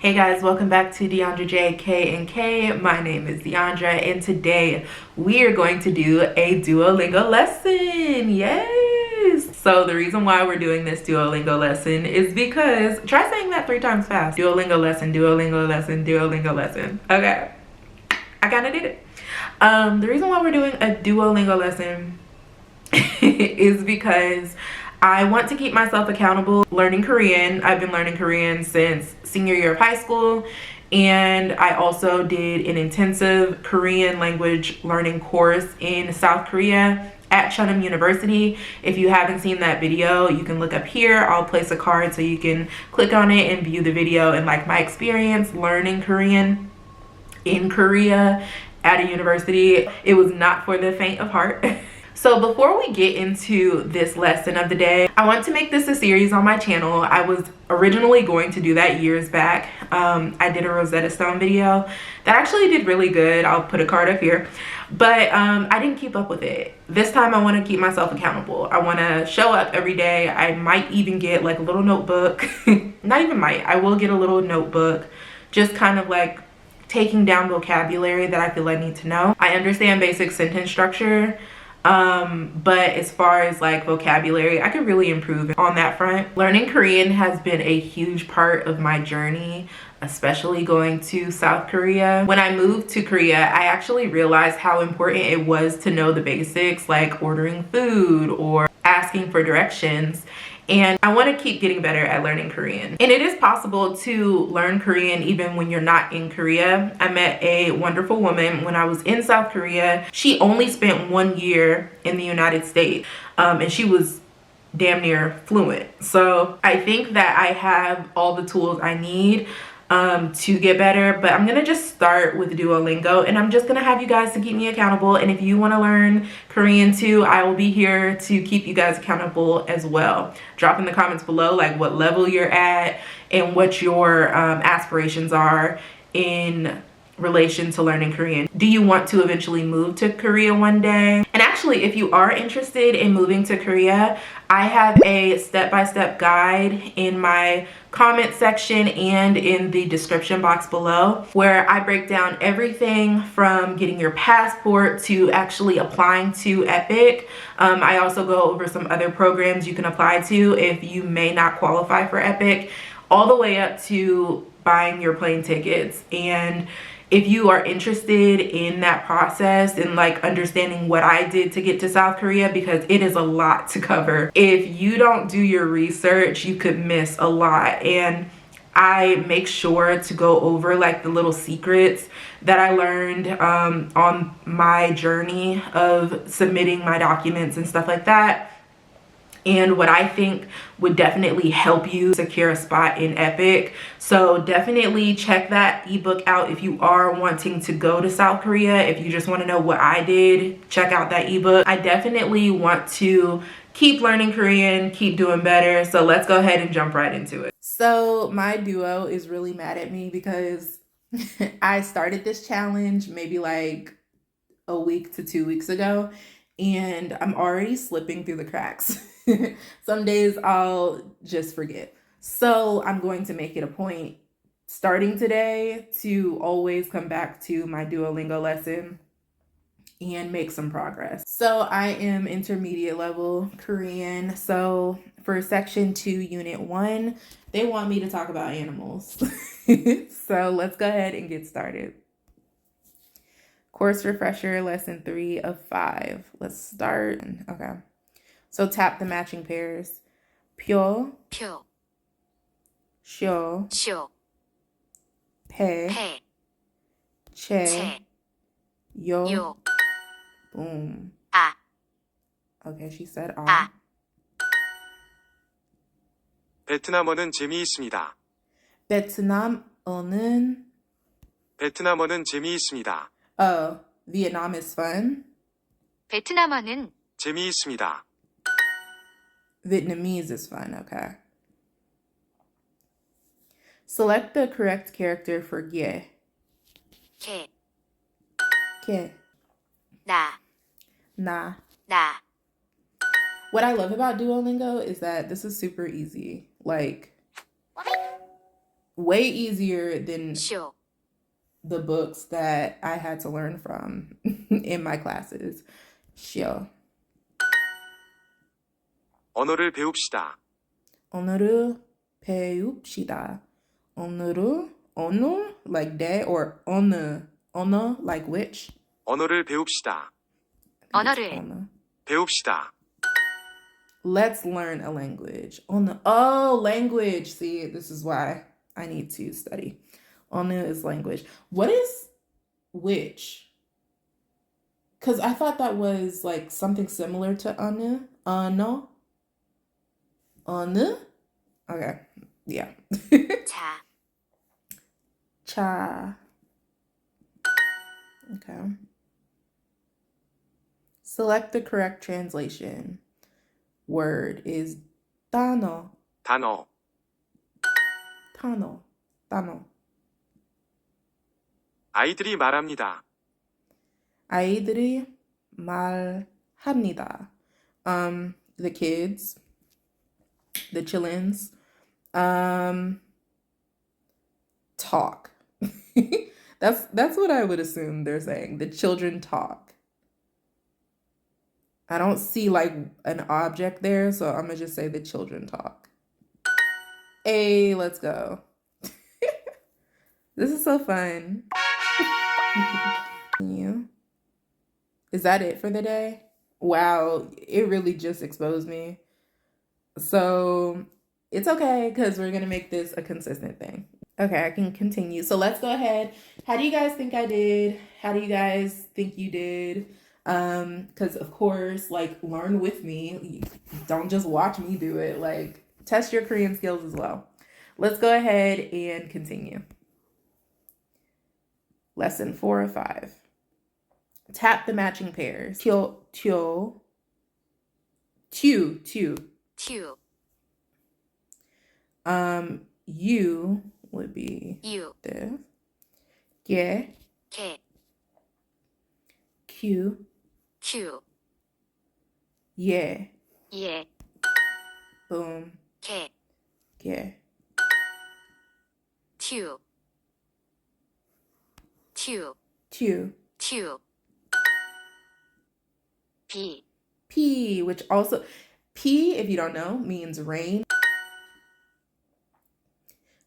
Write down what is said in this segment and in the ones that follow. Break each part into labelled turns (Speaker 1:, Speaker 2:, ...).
Speaker 1: Hey guys, welcome back to Deandra J, K, and K. My name is Deandra, and today we are going to do a Duolingo lesson. Yes! So the reason why we're doing this Duolingo lesson is because, try saying that 3 times fast. Duolingo lesson, Duolingo lesson, Duolingo lesson. Okay, I kind of did it. The reason why we're doing a Duolingo lesson is because I want to keep myself accountable learning Korean. I've been learning Korean since senior year of high school, and I also did an intensive Korean language learning course in South Korea at Chunam University. If you haven't seen that video, you can look up here. I'll place a card so you can click on it and view the video and like my experience learning Korean in Korea at a university. It was not for the faint of heart. So before we get into this lesson of the day, I want to make this a series on my channel. I was originally going to do that years back. I did a Rosetta Stone video that actually did really good. I'll put a card up here, but I didn't keep up with it. This time I want to keep myself accountable. I want to show up every day. I might even get like a little notebook. Not even might, I will get a little notebook, just kind of like taking down vocabulary that I feel I need to know. I understand basic sentence structure, but as far as like vocabulary, I could really improve on that front. Learning Korean has been a huge part of my journey, especially going to South Korea. When I moved to Korea, I actually realized how important it was to know the basics, like ordering food or asking for directions. And I want to keep getting better at learning Korean. And it is possible to learn Korean even when you're not in Korea. I met a wonderful woman when I was in South Korea. She only spent 1 year in the United States, and she was damn near fluent. So I think that I have all the tools I need to get better, but I'm gonna just start with Duolingo, and I'm just gonna have you guys to keep me accountable. And if you want to learn Korean too, I will be here to keep you guys accountable as well. Drop in the comments below like what level you're at and what your aspirations are in relation to learning Korean. Do you want to eventually move to Korea one day? And actually, if you are interested in moving to Korea, I have a step-by-step guide in my comment section and in the description box below, where I break down everything from getting your passport to actually applying to Epic. I also go over some other programs you can apply to if you may not qualify for Epic, all the way up to buying your plane tickets. And if you are interested in that process and like understanding what I did to get to South Korea, because it is a lot to cover. If you don't do your research, you could miss a lot. And I make sure to go over like the little secrets that I learned on my journey of submitting my documents and stuff like that, and what I think would definitely help you secure a spot in Epic. So definitely check that ebook out if you are wanting to go to South Korea. If you just want to know what I did, check out that ebook. I definitely want to keep learning Korean, keep doing better. So let's go ahead and jump right into it. So my duo is really mad at me because I started this challenge maybe like a week to 2 weeks ago, and I'm already slipping through the cracks. Some days I'll just forget. So I'm going to make it a point starting today to always come back to my Duolingo lesson and make some progress. So I am intermediate level Korean. So for section 2, unit 1, they want me to talk about animals. So let's go ahead and get started. Course refresher, lesson 3 of 5. Let's start. Okay. So tap the matching pairs. 표,
Speaker 2: 표,
Speaker 1: 쇼,
Speaker 2: 쇼,
Speaker 1: 배,
Speaker 2: 배,
Speaker 1: 채,
Speaker 2: 채,
Speaker 1: 요,
Speaker 2: 요,
Speaker 1: boom.
Speaker 2: 아,
Speaker 1: Okay, she said
Speaker 2: 아.
Speaker 3: 베트남어는 재미있습니다.
Speaker 1: 베트남어는
Speaker 3: 베트남어는 재미있습니다.
Speaker 1: Vietnam is fun.
Speaker 2: 베트남어는
Speaker 3: 재미있습니다.
Speaker 1: Vietnamese is fun. Okay. Select the correct character for 게.
Speaker 2: 개,
Speaker 1: 게.
Speaker 2: 나,
Speaker 1: Na.
Speaker 2: 나.
Speaker 1: What I love about Duolingo is that this is super easy. Like, Way easier than
Speaker 2: 쇼,
Speaker 1: the books that I had to learn from in my classes. Sure.
Speaker 3: 언어를 배웁시다.
Speaker 1: 오늘을 배웁시다. 오늘을 오늘 like day or 어느 like which?
Speaker 3: 언어를 배웁시다.
Speaker 2: 언어를
Speaker 1: 오늘.
Speaker 3: 배웁시다.
Speaker 1: Let's learn a language. Oh, language. See, this is why I need to study. Onu is language. What is which? Because I thought that was like something similar to anu. No? Anu? Okay. Yeah.
Speaker 2: 자,
Speaker 1: Cha. Okay. Select the correct translation. Word is 단어.
Speaker 3: 단어.
Speaker 1: 단어.
Speaker 3: 아이들이 말합니다.
Speaker 1: 아이들이 말합니다. The kids, the chillins, talk. That's what I would assume they're saying. The children talk. I don't see like an object there, so I'm gonna just say the children talk. Hey, let's go. This is so fun. You. Is that it for the day? Wow, it really just exposed me. So it's okay because we're gonna make this a consistent thing. Okay, I can continue. So let's go ahead. How do you guys think I did? How do you guys think you did? Because of course, like learn with me. Don't just watch me do it. Like test your Korean skills as well. Let's go ahead and continue. Lesson 4 of 5. Tap the matching pairs. Tyo. Tu.
Speaker 2: 튜,
Speaker 1: You would be
Speaker 2: 유,
Speaker 1: this. Yeah.
Speaker 2: 개,
Speaker 1: Q.
Speaker 2: 큐,
Speaker 1: Yeah.
Speaker 2: 예,
Speaker 1: Boom.
Speaker 2: 개,
Speaker 1: Yeah.
Speaker 2: 튜, 튜,
Speaker 1: Tu.
Speaker 2: 튜, 비,
Speaker 1: P, which also P, if you don't know, means rain.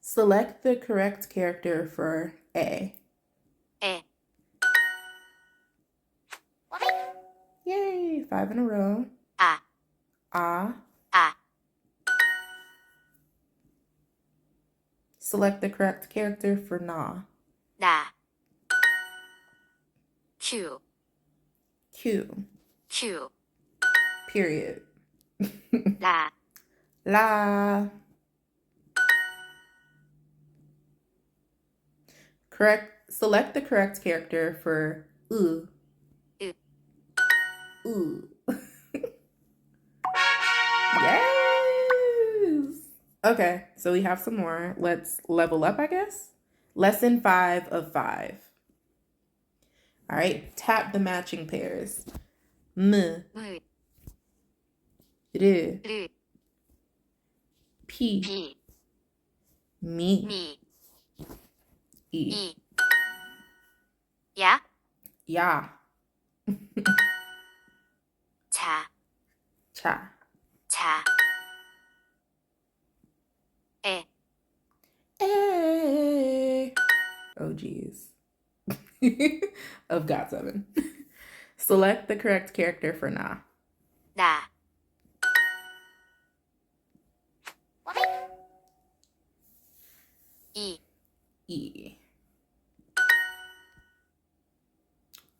Speaker 1: Select the correct character for A.
Speaker 2: 에,
Speaker 1: Yay, 5 in a row.
Speaker 2: 아,
Speaker 1: Ah.
Speaker 2: 아,
Speaker 1: Select the correct character for Na.
Speaker 2: 나, 큐,
Speaker 1: Q.
Speaker 2: 큐,
Speaker 1: Period.
Speaker 2: 라,
Speaker 1: La. Select the correct character for U.
Speaker 2: 으,
Speaker 1: Ooh. Yes. Okay, so we have some more. Let's level up, I guess. Lesson 5 of 5. All right, tap the matching pairs. M,
Speaker 2: 물,
Speaker 1: R,
Speaker 2: 르,
Speaker 1: P,
Speaker 2: 비,
Speaker 1: Mi,
Speaker 2: 미,
Speaker 1: E.
Speaker 2: 이, 야,
Speaker 1: Ya,
Speaker 2: 자,
Speaker 1: Cha.
Speaker 2: 자, 에,
Speaker 1: Hey. Oh, geez. Of God 7. Select the correct character for Na.
Speaker 2: 나, 이,
Speaker 1: E.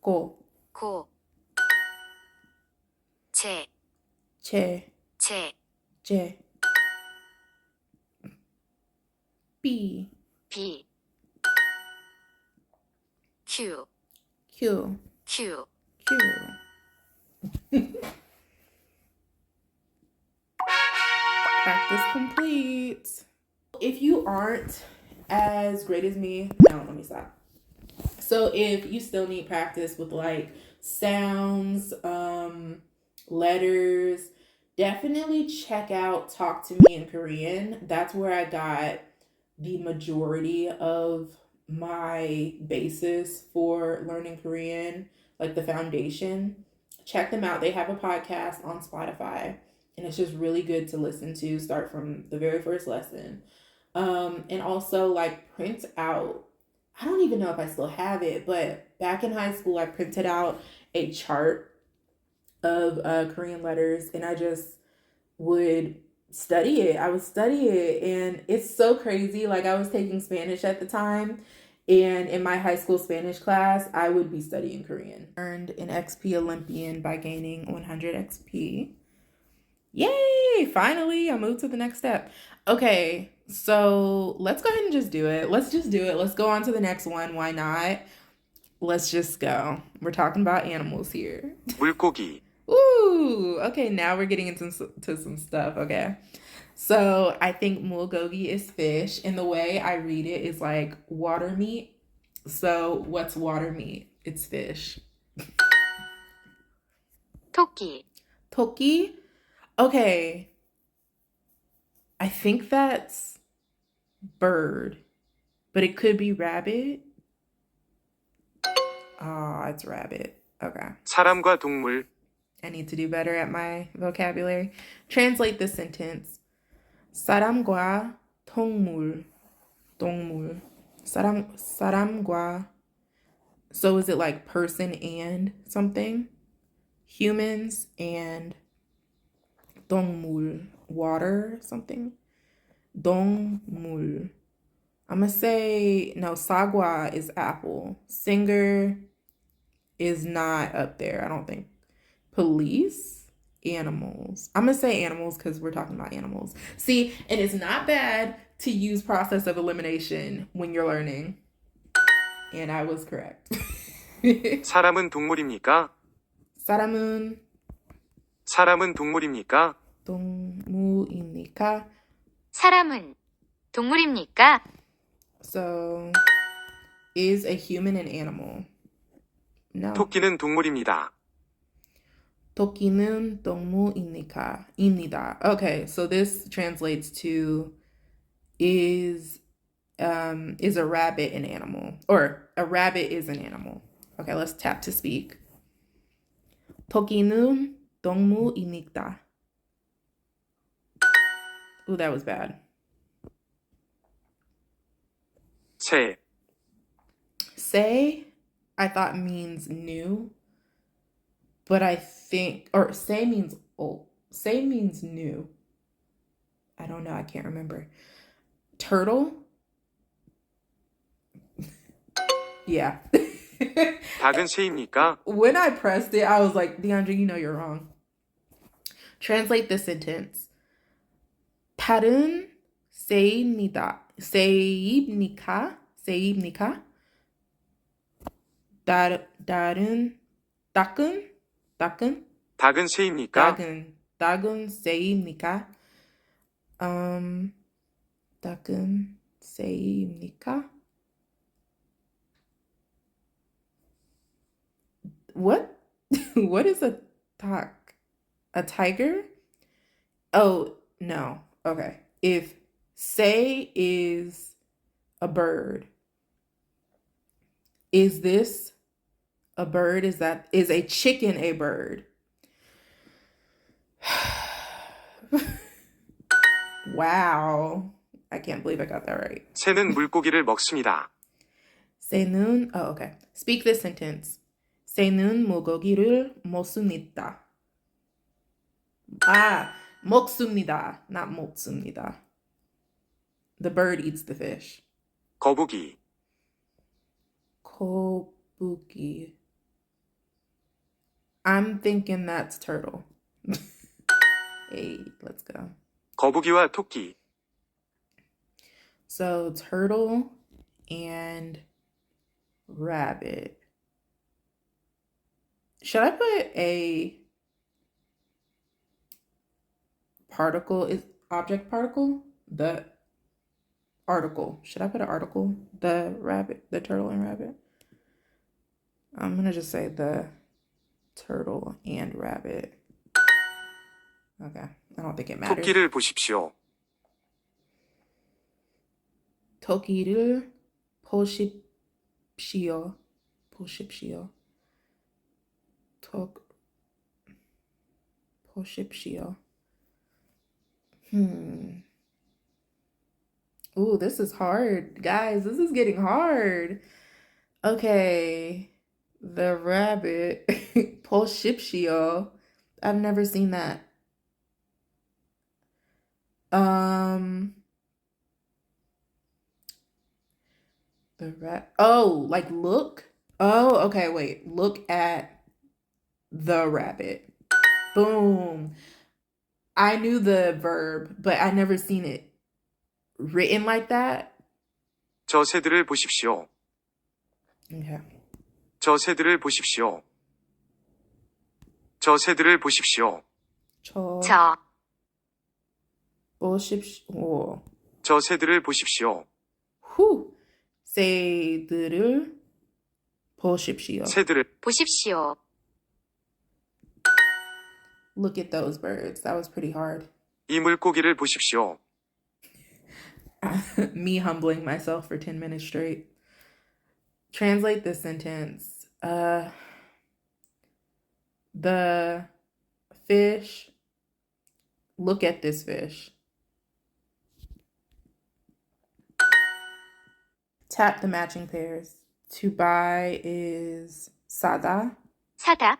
Speaker 1: Go.
Speaker 2: 고, 제,
Speaker 1: Che.
Speaker 2: 제,
Speaker 1: J. B.
Speaker 2: 비, 큐,
Speaker 1: Q.
Speaker 2: 큐,
Speaker 1: Q. Practice complete. If you aren't as great as me, no, let me stop. So if you still need practice with like sounds, letters, definitely check out Talk to Me in Korean. That's where I got the majority of my basis for learning Korean, like the foundation. Check them out. They have a podcast on Spotify, and it's just really good to listen to. Start from the very first lesson. And also like print out. I don't even know if I still have it, but back in high school, I printed out a chart of Korean letters, and I just would study it. I would study it, and it's so crazy. Like, I was taking Spanish at the time, and in my high school Spanish class, I would be studying Korean. Earned an XP Olympian by gaining 100 XP. Yay! Finally, I moved to the next step. Okay, so let's go ahead and just do it. Let's just do it. Let's go on to the next one. Why not? Let's just go. We're talking about animals here.
Speaker 3: 물고기,
Speaker 1: Ooh, okay, now we're getting into some stuff, okay? So I think mulgogi is fish, and the way I read it is like water meat. So what's water meat? It's fish.
Speaker 2: 토끼,
Speaker 1: Toki? Okay, I think that's bird, but it could be rabbit. Ah, it's rabbit. Okay.
Speaker 3: 사람과 동물,
Speaker 1: I need to do better at my vocabulary. Translate this sentence. 사람과 동물. 동물. 사람과. So is it like person and something? Humans and 동물. Water something? 동물. I'm gonna say, no, sagwa is apple. Singer is not up there, I don't think. Police, animals. I'm gonna say animals because we're talking about animals. See, and it's not bad to use process of elimination when you're learning. And I was correct.
Speaker 3: 사람은 동물입니까?
Speaker 1: 사람은
Speaker 3: 동물입니까?
Speaker 1: 동물입니까?
Speaker 2: 사람은 동물입니까?
Speaker 1: So, is a human an animal? No.
Speaker 3: 토끼는 동물입니다.
Speaker 1: 토끼는 동물입니까? 입니다. Okay, so this translates to is a rabbit an animal? Or a rabbit is an animal. Okay, let's tap to speak. 토끼는 동물입니다. Ooh, that was bad.
Speaker 3: 새,
Speaker 1: Say, I thought means new, but I think, or say means old. Say means new. I don't know, I can't remember. Turtle? Yeah.
Speaker 3: 닭은 새입니까?
Speaker 1: When I pressed it, I was like, DeAndre, you know you're wrong. Translate this sentence. 다른 새입니다. 새입니까? 새입니까? 다른 닭은? 닭은?
Speaker 3: 닭은 새입니까?
Speaker 1: 닭은 새입니까? 닭은 새입니까? What? What is a 닭? A tiger? Oh, no. Okay. If say is a bird, is this a bird? Is a chicken a bird? Wow. I can't believe I got that right.
Speaker 3: 새는 물고기를 먹습니다.
Speaker 1: 새는, oh, okay. Speak this sentence. 새는 물고기를 먹습니다. Ah, 먹습니다, not 먹습니다. The bird eats the fish.
Speaker 3: 거북이,
Speaker 1: 거북이. I'm thinking that's turtle. Hey, let's go.
Speaker 3: 거북이와 토끼,
Speaker 1: So turtle and rabbit. Should I put a particle? Is object particle? The article. Should I put an article? The rabbit, the turtle and rabbit. I'm gonna just say the turtle and rabbit. Okay, I don't think it matters.
Speaker 3: 토끼를 보십시오.
Speaker 1: 토끼를 보십시오. 보십시오. 보십시오. Ooh, this is hard. Guys, this is getting hard. Okay. The rabbit. 보십시오. I've never seen that. The oh, like look? Oh, okay, wait. Look at the rabbit. Boom. I knew the verb, but I never seen it written like that.
Speaker 3: 저 새들을 보십시오.
Speaker 1: Okay.
Speaker 3: 저 새들을 보십시오. 저 새들을 보십시오.
Speaker 1: 저
Speaker 2: 저,
Speaker 1: 보십시오.
Speaker 3: 저 새들을 보십시오.
Speaker 1: 후. 새들을 보십시오.
Speaker 3: 새들을
Speaker 2: 보십시오.
Speaker 1: Look at those birds. That was pretty hard.
Speaker 3: 이 물고기를 보십시오.
Speaker 1: Me humbling myself for 10 minutes straight. Translate this sentence. The fish. Look at this fish. Tap the matching pairs. To buy is 사다.
Speaker 2: 사다,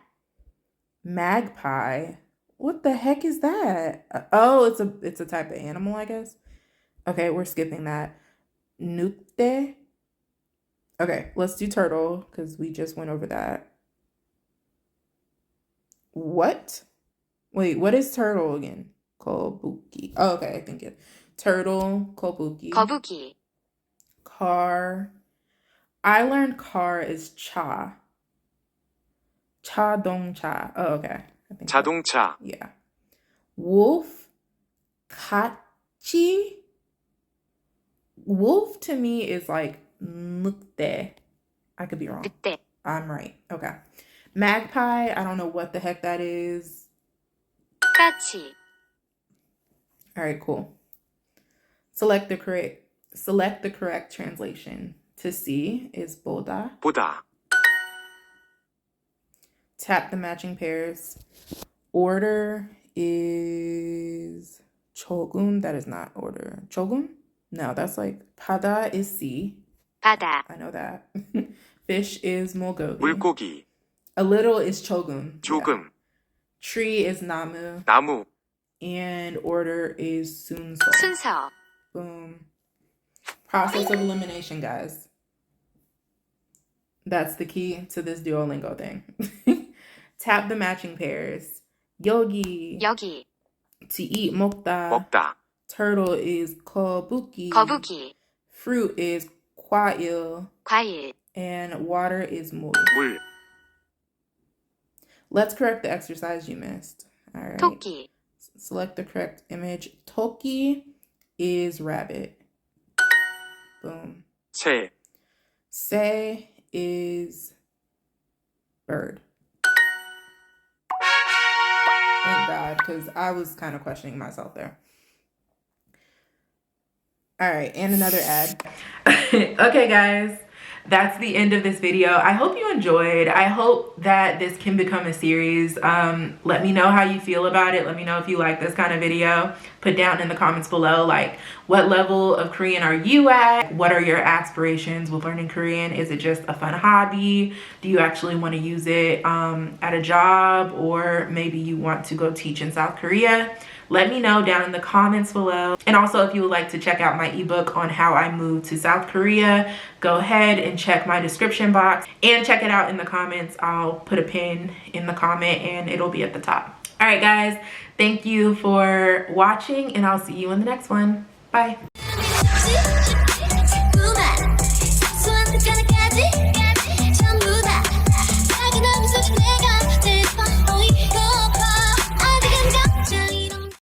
Speaker 1: Magpie. What the heck is that? Oh, it's a type of animal, I guess. Okay, we're skipping that. Nukte. Okay, let's do turtle because we just went over that. What? Wait, what is turtle again? Kobuki. Oh, okay, I think it. Turtle, kobuki.
Speaker 2: 거북이,
Speaker 1: Car. I learned car is cha. 자동차. Oh, okay. I think
Speaker 3: 자동차.
Speaker 1: yeah. Wolf. 같이. Wolf to me is like 늑대. I could be wrong.
Speaker 2: 늑대,
Speaker 1: I'm right. Okay. Magpie. I don't know what the heck that is.
Speaker 2: 까치,
Speaker 1: All right, cool. Select the correct translation. To see is 보다.
Speaker 3: 보다.
Speaker 1: Tap the matching pairs. Order is 조금. That is not order. 조금? No, that's like 바다 is sea.
Speaker 2: 바다,
Speaker 1: I know that. Fish is 물고기.
Speaker 3: 물고기.
Speaker 1: A little is 조금.
Speaker 3: 조금.
Speaker 1: Yeah. Tree is 나무.
Speaker 3: 나무.
Speaker 1: And order is 순서.
Speaker 2: 순서,
Speaker 1: Boom. Process of elimination, guys. That's the key to this Duolingo thing. Tap the matching pairs. 여기.
Speaker 2: 여기,
Speaker 1: To eat 먹다.
Speaker 3: 먹다.
Speaker 1: Turtle is 거북이.
Speaker 2: 거북이,
Speaker 1: Fruit is 과일.
Speaker 2: 과일,
Speaker 1: And water is 물.
Speaker 3: 물.
Speaker 1: Let's correct the exercise you missed. All right.
Speaker 2: 토끼,
Speaker 1: Select the correct image. 토끼 is rabbit. Boom.
Speaker 3: 새.
Speaker 1: 새 is bird. Thank God, because I was kind of questioning myself there. All right, and another ad. Okay, guys, that's the end of this video. I hope you enjoyed. I hope that this can become a series. Let me know how you feel about it. Let me know if you like this kind of video. Put down in the comments below, like, what level of Korean are you at? What are your aspirations with learning Korean? Is it just a fun hobby? Do you actually want to use it at a job? Or maybe you want to go teach in South Korea? Let me know down in the comments below. And also, if you would like to check out my ebook on how I moved to South Korea, go ahead and check my description box and check it out in the comments. I'll put a pin in the comment and it'll be at the top. All right, guys, thank you for watching and I'll see you in the next one. Bye.